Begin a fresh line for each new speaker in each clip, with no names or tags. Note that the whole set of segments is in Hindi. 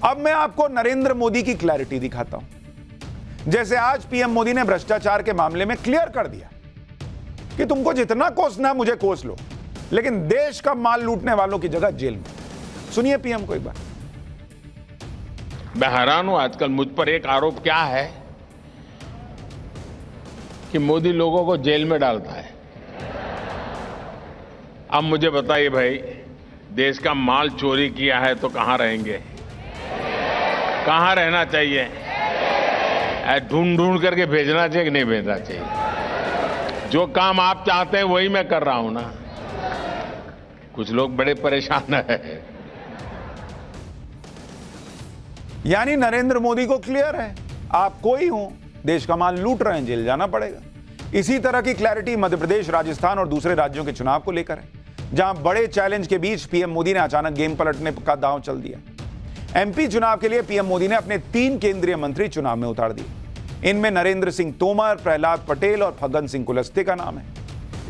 अब मैं आपको नरेंद्र मोदी की क्लैरिटी दिखाता हूं। जैसे आज पीएम मोदी ने भ्रष्टाचार के मामले में क्लियर कर दिया कि तुमको जितना कोसना मुझे कोस लो, लेकिन देश का माल लूटने वालों की जगह जेल में। सुनिए पीएम को एक बार।
मैं हैरान हूं आजकल मुझ पर एक आरोप क्या है कि मोदी लोगों को जेल में डालता है। अब मुझे बताइए भाई, देश का माल चोरी किया है तो कहां रहेंगे, कहां रहना चाहिए? ढूंढ ढूंढ करके भेजना चाहिए कि नहीं भेजना चाहिए? जो काम आप चाहते हैं वही मैं कर रहा हूं ना। कुछ लोग बड़े परेशान हैं।
यानी नरेंद्र मोदी को क्लियर है, आप कोई हो, देश का माल लूट रहे हैं, जेल जाना पड़ेगा। इसी तरह की क्लैरिटी मध्य प्रदेश, राजस्थान और दूसरे राज्यों के चुनाव को लेकर है, जहां बड़े चैलेंज के बीच पीएम मोदी ने अचानक गेम पलटने का दांव चल दिया। एमपी चुनाव के लिए पीएम मोदी ने अपने 3 केंद्रीय मंत्री चुनाव में उतार दिए। इनमें नरेंद्र सिंह तोमर, प्रहलाद पटेल और फग्गन सिंह कुलस्ते का नाम है।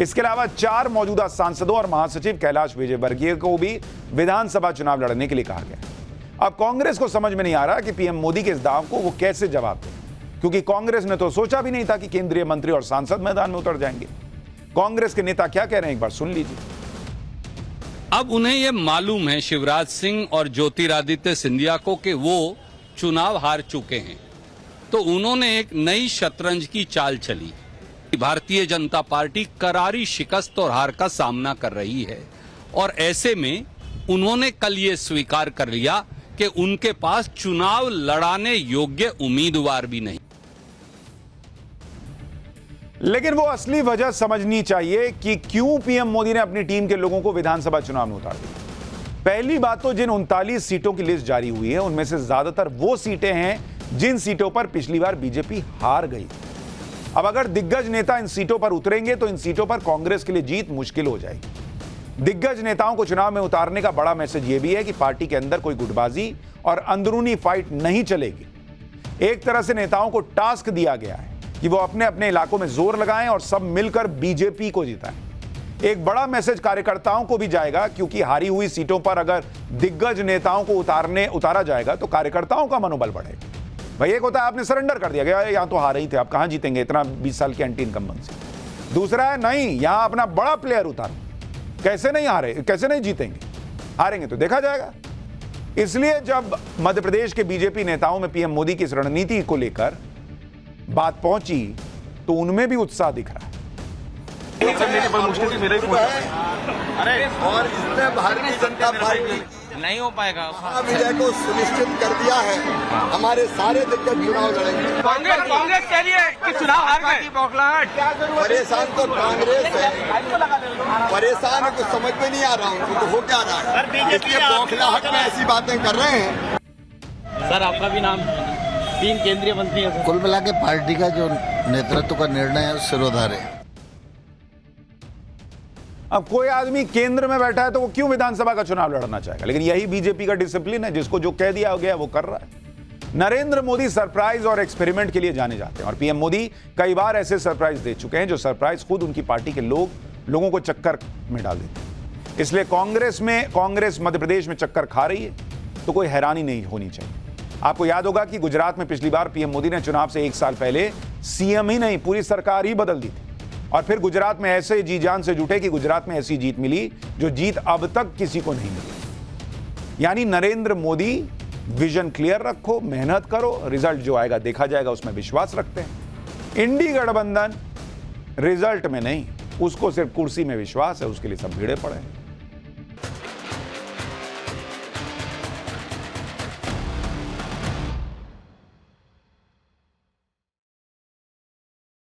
इसके अलावा 4 मौजूदा सांसदों और महासचिव कैलाश विजयवर्गीय को भी विधानसभा चुनाव लड़ने के लिए कहा गया। अब कांग्रेस को समझ में नहीं आ रहा कि पीएम मोदी के इस दाव को वो कैसे जवाब दे, क्योंकि कांग्रेस ने तो सोचा भी नहीं था कि केंद्रीय मंत्री और सांसद मैदान में उतर जाएंगे। कांग्रेस के नेता क्या कह रहे हैं, एक बार सुन लीजिए।
अब उन्हें यह मालूम है शिवराज सिंह और ज्योतिरादित्य सिंधिया को कि वो चुनाव हार चुके हैं, तो उन्होंने एक नई शतरंज की चाल चली। भारतीय जनता पार्टी करारी शिकस्त और हार का सामना कर रही है और ऐसे में उन्होंने कल ये स्वीकार कर लिया कि उनके पास चुनाव लड़ाने योग्य उम्मीदवार भी नहीं।
लेकिन वो असली वजह समझनी चाहिए कि क्यों पीएम मोदी ने अपनी टीम के लोगों को विधानसभा चुनाव में उतार दिया। पहली बात तो जिन 39 सीटों की लिस्ट जारी हुई है, उनमें से ज्यादातर वो सीटें हैं जिन सीटों पर पिछली बार बीजेपी हार गई। अब अगर दिग्गज नेता इन सीटों पर उतरेंगे तो इन सीटों पर कांग्रेस के लिए जीत मुश्किल हो जाएगी। दिग्गज नेताओं को चुनाव में उतारने का बड़ा मैसेज यह भी है कि पार्टी के अंदर कोई गुटबाजी और अंदरूनी फाइट नहीं चलेगी। एक तरह से नेताओं को टास्क दिया गया है कि वो अपने अपने इलाकों में जोर लगाएं और सब मिलकर बीजेपी को जिताएं। एक बड़ा मैसेज कार्यकर्ताओं को भी जाएगा, क्योंकि हारी हुई सीटों पर अगर दिग्गज नेताओं को उतारा जाएगा तो कार्यकर्ताओं का मनोबल बढ़ेगा। भाई एक होता है आपने सरेंडर कर दिया गया, यहां तो हारे ही थे, आप कहां जीतेंगे इतना 20 साल के एंटी इनकम्बेंसी। दूसरा है नहीं, यहां अपना बड़ा प्लेयर उतारो, कैसे नहीं हारे, कैसे नहीं जीतेंगे, हारेंगे तो देखा जाएगा। इसलिए जब मध्य प्रदेश के बीजेपी नेताओं में पीएम मोदी की इस रणनीति को लेकर बात पहुंची तो उनमें भी उत्साह दिख रहा है।
अरे और इसमें भारतीय जनता पार्टी
नहीं हो पाएगा।
विजय को सुनिश्चित कर दिया है। हमारे सारे दिग्गज चुनाव लड़ेंगे।
कांग्रेस कह रही है कि चुनाव हार गई।
परेशान तो कांग्रेस है, परेशान है, कुछ समझ में नहीं आ रहा हूँ तो हो क्या रहा है। इसलिए बौखलाहट में ऐसी बातें कर रहे हैं।
सर आपका भी नाम 3 केंद्रीय मंत्री है।
कुल मिला के पार्टी का जो नेतृत्व का निर्णय है उस सिरोधार है।
अब कोई आदमी केंद्र में बैठा है तो वो क्यों विधानसभा का चुनाव लड़ना चाहेगा, लेकिन यही बीजेपी का डिसिप्लिन है, जिसको जो कह दिया गया वो कर रहा है। नरेंद्र मोदी सरप्राइज और एक्सपेरिमेंट के लिए जाने जाते हैं और पीएम मोदी कई बार ऐसे सरप्राइज दे चुके हैं जो सरप्राइज खुद उनकी पार्टी के लोगों को चक्कर में डाल देते हैं। इसलिए कांग्रेस मध्य प्रदेश में चक्कर खा रही है तो कोई हैरानी नहीं होनी चाहिए। आपको याद होगा कि गुजरात में पिछली बार पीएम मोदी ने चुनाव से 1 साल पहले सीएम ही नहीं पूरी सरकार ही बदल दी थी और फिर गुजरात में ऐसे जी जान से जुटे कि गुजरात में ऐसी जीत मिली जो जीत अब तक किसी को नहीं मिली। यानी नरेंद्र मोदी विजन क्लियर रखो, मेहनत करो, रिजल्ट जो आएगा देखा जाएगा, उसमें विश्वास रखते हैं। इंडी गठबंधन रिजल्ट में नहीं, उसको सिर्फ कुर्सी में विश्वास है, उसके लिए सब भिड़े पड़े हैं।